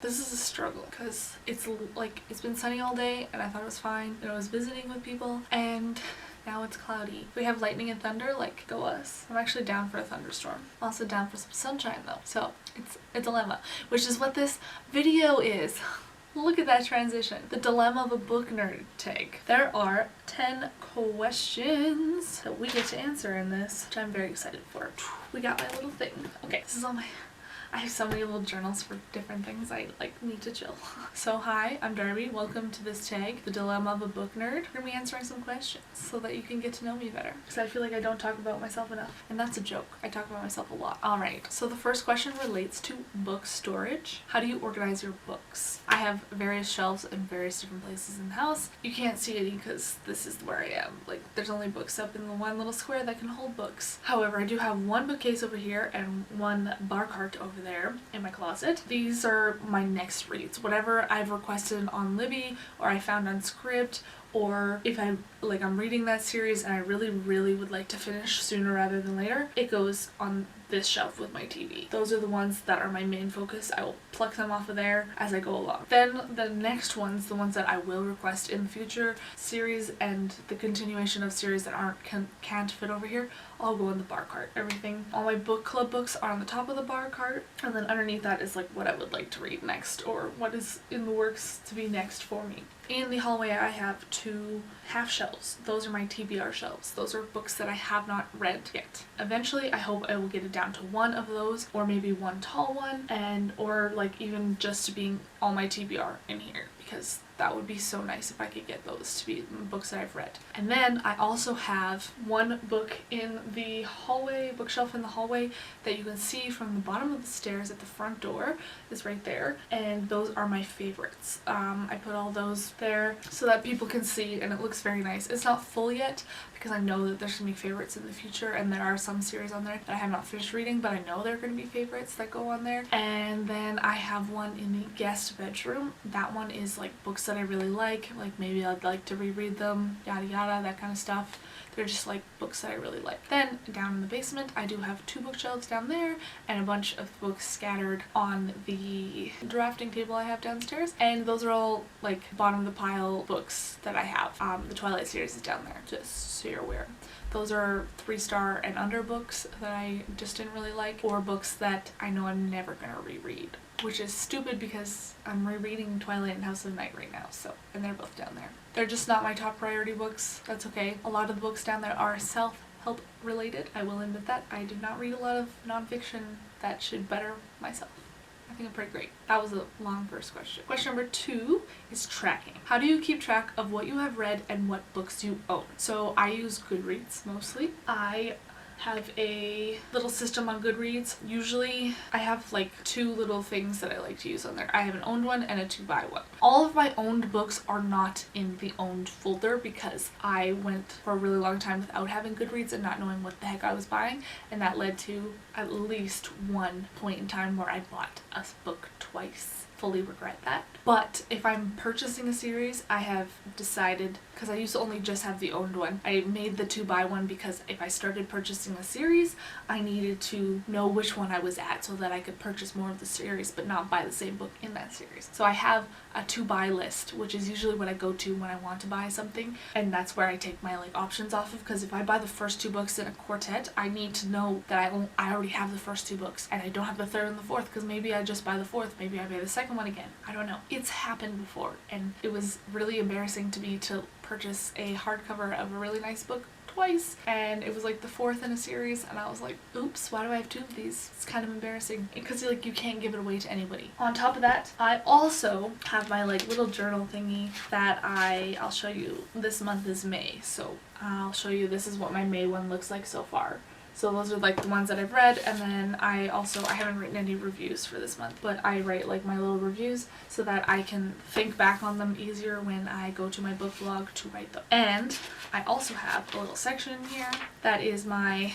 This is a struggle because it's been sunny all day and I thought it was fine and I was visiting with people and now it's cloudy. If we have lightning and thunder, like, go us. I'm actually down for a thunderstorm. I'm also down for some sunshine though. So it's a dilemma, which is what this video is. Look at that transition. The dilemma of a book nerd tag. There are 10 questions that we get to answer in this, which I'm very excited for. We got my little thing. Okay, this is all I have so many little journals for different things. I need to chill. So hi, I'm Darby. Welcome to this tag, The Dilemma of a Book Nerd. We're gonna be answering some questions so that you can get to know me better. Because I feel like I don't talk about myself enough. And that's a joke. I talk about myself a lot. Alright, so the first question relates to book storage. How do you organize your books? I have various shelves in various different places in the house. You can't see any because this is where I am. Like, there's only books up in the one little square that can hold books. However, I do have one bookcase over here and one bar cart over there in my closet. These are my next reads. Whatever I've requested on Libby or I found on Script, or if I'm reading that series and I really would like to finish sooner rather than later, it goes on this shelf with my TV. Those are the ones that are my main focus. I will pluck them off of there as I go along. Then the next ones, the ones that I will request in the future, series and the continuation of series that can't fit over here, I'll go in the bar cart. Everything, all my book club books are on the top of the bar cart, and then underneath that is like what I would like to read next or what is in the works to be next for me. In the hallway I have 2 half shelves. Those are my TBR shelves. Those are books that I have not read yet. Eventually I hope I will get it down to 1 of those, or maybe 1 tall one, or even just being all my TBR in here, because that would be so nice if I could get those to be books that I've read. And then I also have 1 book in the hallway, bookshelf in the hallway, that you can see from the bottom of the stairs at the front door is right there, and those are my favorites. I put all those there so that people can see, and it looks very nice. It's not full yet because I know that there's gonna be favorites in the future, and there are some series on there that I have not finished reading, but I know there are gonna be favorites that go on there. And then I have one in the guest bedroom. That one is like books that I really like maybe I'd like to reread them, yada yada, that kind of stuff. They're just like books that I really like. Then down in the basement I do have 2 bookshelves down there and a bunch of books scattered on the drafting table I have downstairs, and those are all like bottom of the pile books that I have. The Twilight series is down there, just so you're aware. Those are 3-star and under books that I just didn't really like, or books that I know I'm never gonna reread, which is stupid because I'm rereading Twilight and House of Night right now, and they're both down there. They're just not my top priority books. That's okay. A lot of the books down there are self-help related. I will admit that. I do not read a lot of nonfiction that should better myself. I think I'm pretty great. That was a long first question. Question number 2 is tracking. How do you keep track of what you have read and what books you own? So I use Goodreads mostly. I have a little system on Goodreads. Usually I have like 2 little things that I like to use on there. I have an owned one and a to buy one. All of my owned books are not in the owned folder because I went for a really long time without having Goodreads and not knowing what the heck I was buying, and that led to at least 1 point in time where I bought a book twice. Fully regret that. But if I'm purchasing a series, I have decided, because I used to only just have the owned one, I made the to buy one because if I started purchasing a series, I needed to know which one I was at so that I could purchase more of the series but not buy the same book in that series. So I have a to buy list, which is usually what I go to when I want to buy something, and that's where I take my options off of, because if I buy the first 2 books in a quartet, I need to know that I already have the first 2 books and I don't have the 3rd and the 4th, because maybe I just buy the 4th, maybe I buy the 2nd one again. I don't know. It's happened before, and it was really embarrassing to me to purchase a hardcover of a really nice book twice, and it was like the 4th in a series, and I was like, oops, why do I have 2 of these? It's kind of embarrassing because you can't give it away to anybody. On top of that, I also have my little journal thingy that I'll show you. This month is May, so I'll show you. This is what my May one looks like so far. So those are the ones that I've read, and then I haven't written any reviews for this month, but I write my little reviews so that I can think back on them easier when I go to my book blog to write them. And I also have a little section in here that is my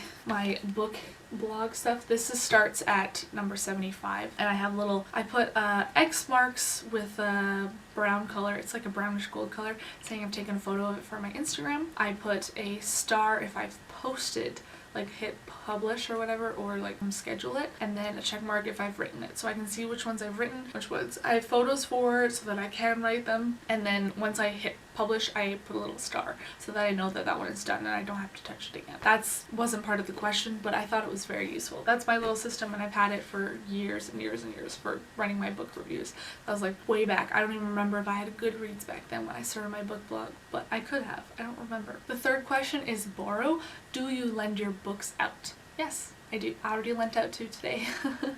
book blog stuff. Starts at number 75, and I put X marks with a brown color. It's like a brownish gold color, saying I've taken a photo of it for my Instagram. I put a star if I've posted like hit publish or whatever, or like schedule it, and then a check mark if I've written it, so I can see which ones I've written, which ones I have photos for so that I can write them, and then once I hit publish I put a little star so that I know that that one is done and I don't have to touch it again. That wasn't part of the question, but I thought it was very useful. That's my little system, and I've had it for years and years and years for running my book reviews. That was like way back. I don't even remember if I had a Goodreads back then when I started my book blog, but I could have. I don't remember. The third question is borrow. Do you lend your books out? Yes, I do. I already lent out 2 today.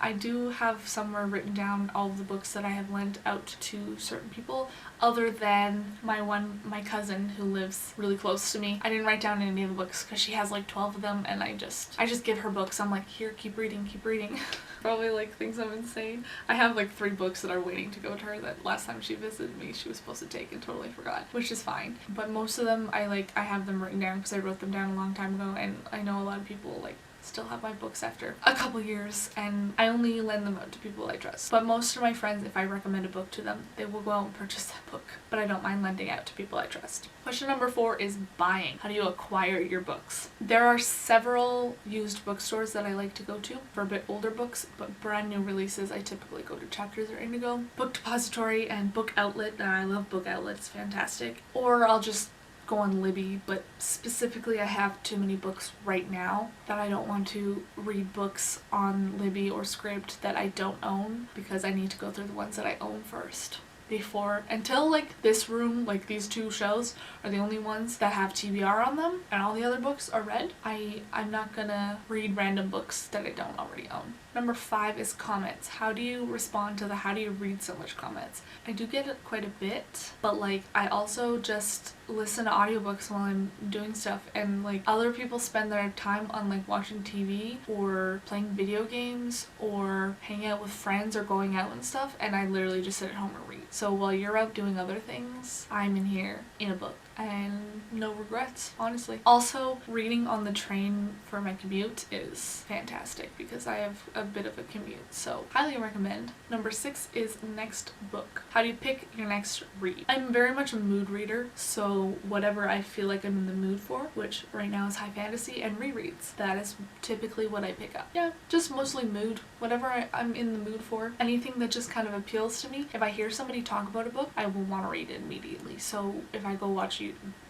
I do have somewhere written down all of the books that I have lent out to certain people, other than my cousin who lives really close to me. I didn't write down any of the books because she has like 12 of them, and I just give her books. I'm like, here, keep reading, keep reading. Probably like thinks I'm insane. I have like 3 books that are waiting to go to her that last time she visited me she was supposed to take and totally forgot, which is fine. But most of them I have them written down because I wrote them down a long time ago, and I know a lot of people like still have my books after a couple years, and I only lend them out to people I trust. But most of my friends, if I recommend a book to them, they will go out and purchase that book, but I don't mind lending out to people I trust. Question number 4 is buying. How do you acquire your books? There are several used bookstores that I like to go to for a bit older books, but brand new releases I typically go to Chapters or Indigo, Book Depository, and Book Outlet. I love Book Outlet, it's fantastic. Or I'll just go on Libby, but specifically I have too many books right now that I don't want to read books on Libby or Scribd that I don't own, because I need to go through the ones that I own first. Until like this room, like these 2 shelves are the only ones that have TBR on them and all the other books are read, I'm not gonna read random books that I don't already own. Number 5 is comments. How do you respond to how do you read so much comments? I do get it quite a bit, but like I also just listen to audiobooks while I'm doing stuff, and like other people spend their time on like watching TV or playing video games or hanging out with friends or going out and stuff, and I literally just sit at home and read. So while you're out doing other things, I'm in here in a book, and no regrets, honestly. Also, reading on the train for my commute is fantastic because I have a bit of a commute, so highly recommend. Number 6 is next book. How do you pick your next read? I'm very much a mood reader, so whatever I feel like I'm in the mood for, which right now is high fantasy and rereads, that is typically what I pick up. Yeah, just mostly mood. Whatever I'm in the mood for, anything that just kind of appeals to me. If I hear somebody talk about a book, I will want to read it immediately. So if I go watch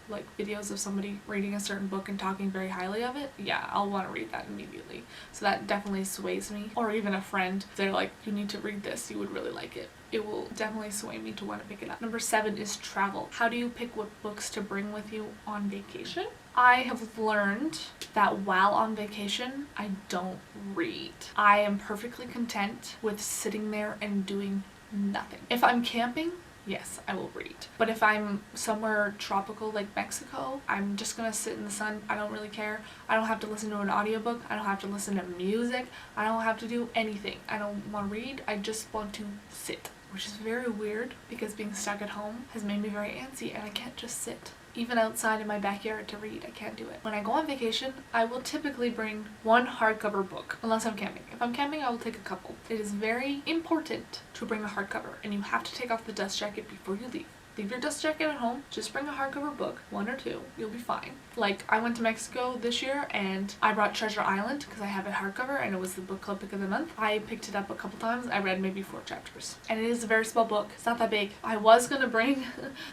like videos of somebody reading a certain book and talking very highly of it, yeah, I'll want to read that immediately. So that definitely sways me. Or even a friend, they're like, you need to read this, you would really like it. It will definitely sway me to want to pick it up. Number 7 is travel. How do you pick what books to bring with you on vacation? I have learned that while on vacation, I don't read. I am perfectly content with sitting there and doing nothing. If I'm camping, yes, I will read. But if I'm somewhere tropical like Mexico, I'm just gonna sit in the sun. I don't really care. I don't have to listen to an audiobook. I don't have to listen to music. I don't have to do anything. I don't want to read. I just want to sit, which is very weird because being stuck at home has made me very antsy, and I can't just sit. Even outside in my backyard to read, I can't do it. When I go on vacation, I will typically bring 1 hardcover book, unless I'm camping. If I'm camping, I will take a couple. It is very important to bring a hardcover, and you have to take off the dust jacket before you leave. Leave your dust jacket at home, just bring a hardcover book, 1 or 2, you'll be fine. Like, I went to Mexico this year and I brought Treasure Island because I have it hardcover and it was the book club pick of the month. I picked it up a couple times. I read maybe 4 chapters. And it is a very small book. It's not that big. I was gonna bring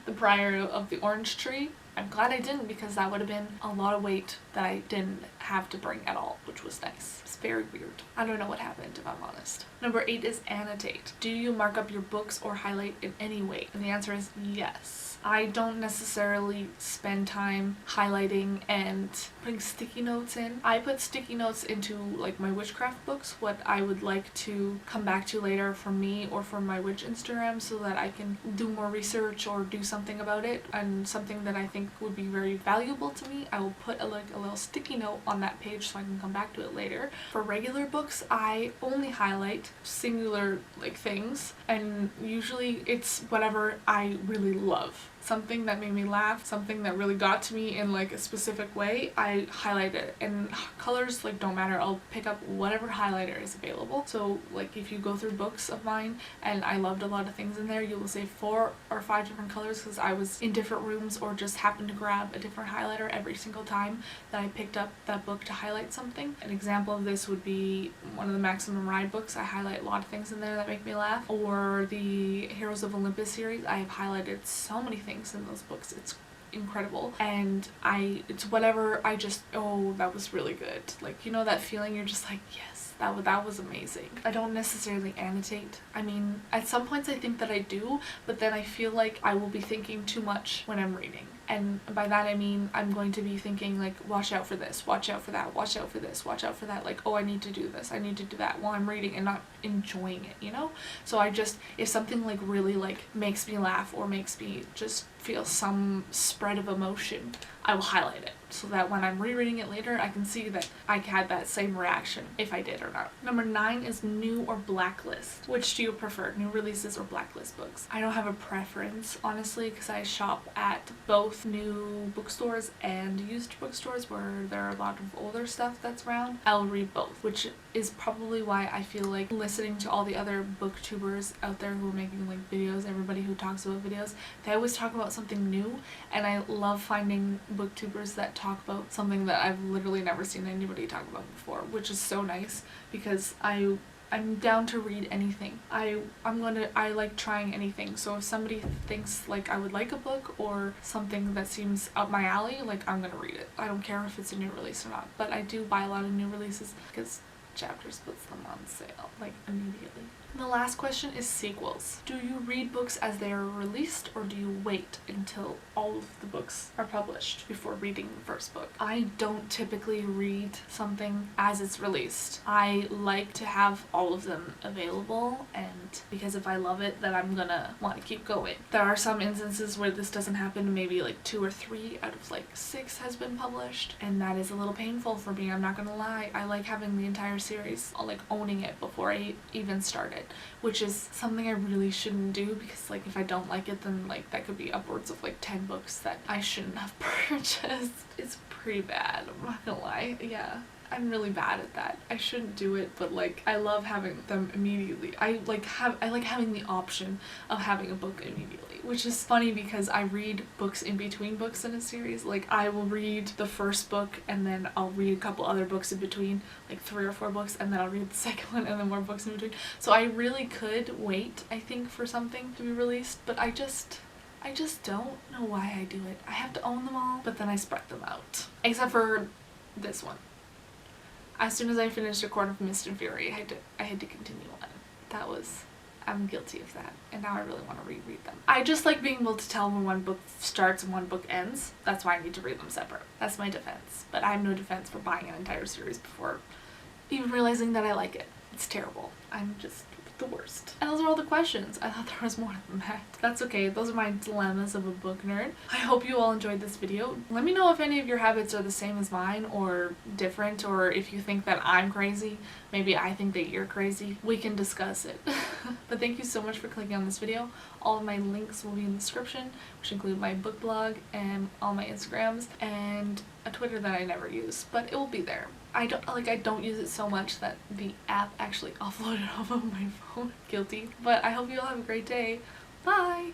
The Prior of the Orange Tree. I'm glad I didn't, because that would have been a lot of weight that I didn't have to bring at all, which was nice. It's very weird. I don't know what happened, if I'm honest. Number 8 is annotate. Do you mark up your books or highlight in any way? And the answer is yes. I don't necessarily spend time highlighting and putting sticky notes in. I put sticky notes into like my witchcraft books, what I would like to come back to later from me or from my witch Instagram, so that I can do more research or do something about it, and something that I think would be very valuable to me, I will put a little sticky note on that page so I can come back to it later. For regular books, I only highlight singular like things, and usually it's whatever I really love. Something that made me laugh, something that really got to me in like a specific way, I highlight it. And colors like don't matter, I'll pick up whatever highlighter is available. So like if you go through books of mine and I loved a lot of things in there, you will see 4 or 5 different colors because I was in different rooms or just happened to grab a different highlighter every single time that I picked up that that book to highlight something. An example of this would be one of the Maximum Ride books. I highlight a lot of things in there that make me laugh. Or the Heroes of Olympus series. I have highlighted so many things in those books. It's incredible, and it's whatever, I just, oh, that was really good. Like, you know that feeling, you're just like, yes, that was amazing. I don't necessarily annotate. I mean, at some points I think that I do, but then I feel like I will be thinking too much when I'm reading. And by that I mean I'm going to be thinking like, watch out for this, watch out for that, watch out for this, watch out for that, like, oh, I need to do this, I need to do that, while I'm reading and not enjoying it, you know? So I just, if something like really like makes me laugh or makes me just feel some spread of emotion, I will highlight it so that when I'm rereading it later I can see that I had that same reaction if I did or not. Number 9 is new or blacklist. Which do you prefer, new releases or blacklist books? I don't have a preference, honestly, because I shop at both new bookstores and used bookstores where there are a lot of older stuff that's around. I'll read both, which is probably why I feel like listening to all the other booktubers out there who are making like videos, everybody who talks about videos, they always talk about something new, and I love finding booktubers that talk about something that I've literally never seen anybody talk about before, which is so nice because I'm down to read anything. I like trying anything. So if somebody thinks like I would like a book or something that seems up my alley, like, I'm gonna read it. I don't care if it's a new release or not. But I do buy a lot of new releases because Chapters puts them on sale like immediately. And the last question is sequels. Do you read books as they are released, or do you wait until all of the books are published before reading the first book? I don't typically read something as it's released. I like to have all of them available, and because if I love it, then I'm gonna want to keep going. There are some instances where this doesn't happen, maybe like 2 or 3 out of like 6 has been published, and that is a little painful for me, I'm not gonna lie. I like having the entire series, like owning it before I even start it, which is something I really shouldn't do, because like if I don't like it, then like that could be upwards of like 10 books that I shouldn't have purchased. It's pretty bad, I'm not gonna lie. Yeah, I'm really bad at that. I shouldn't do it, but like I love having them immediately. I like having the option of having a book immediately, which is funny because I read books in between books in a series. Like I will read the first book and then I'll read a couple other books in between, like 3 or 4 books, and then I'll read the second one and then more books in between. So I really could wait, I think, for something to be released, but I just don't know why I do it. I have to own them all, but then I spread them out. Except for this one. As soon as I finished A Court of Mist and Fury, I had to continue on. I'm guilty of that, and now I really want to reread them. I just like being able to tell when one book starts and one book ends. That's why I need to read them separate. That's my defense. But I have no defense for buying an entire series before even realizing that I like it. It's terrible. I'm just the worst. And those are all the questions. I thought there was more than that. That's okay. Those are my dilemmas of a book nerd. I hope you all enjoyed this video. Let me know if any of your habits are the same as mine or different, or if you think that I'm crazy. Maybe I think that you're crazy. We can discuss it. But thank you so much for clicking on this video. All of my links will be in the description, which include my book blog and all my Instagrams and a Twitter that I never use, but it will be there. I don't use it so much that the app actually offloaded off of my phone. Guilty. But I hope you all have a great day. Bye!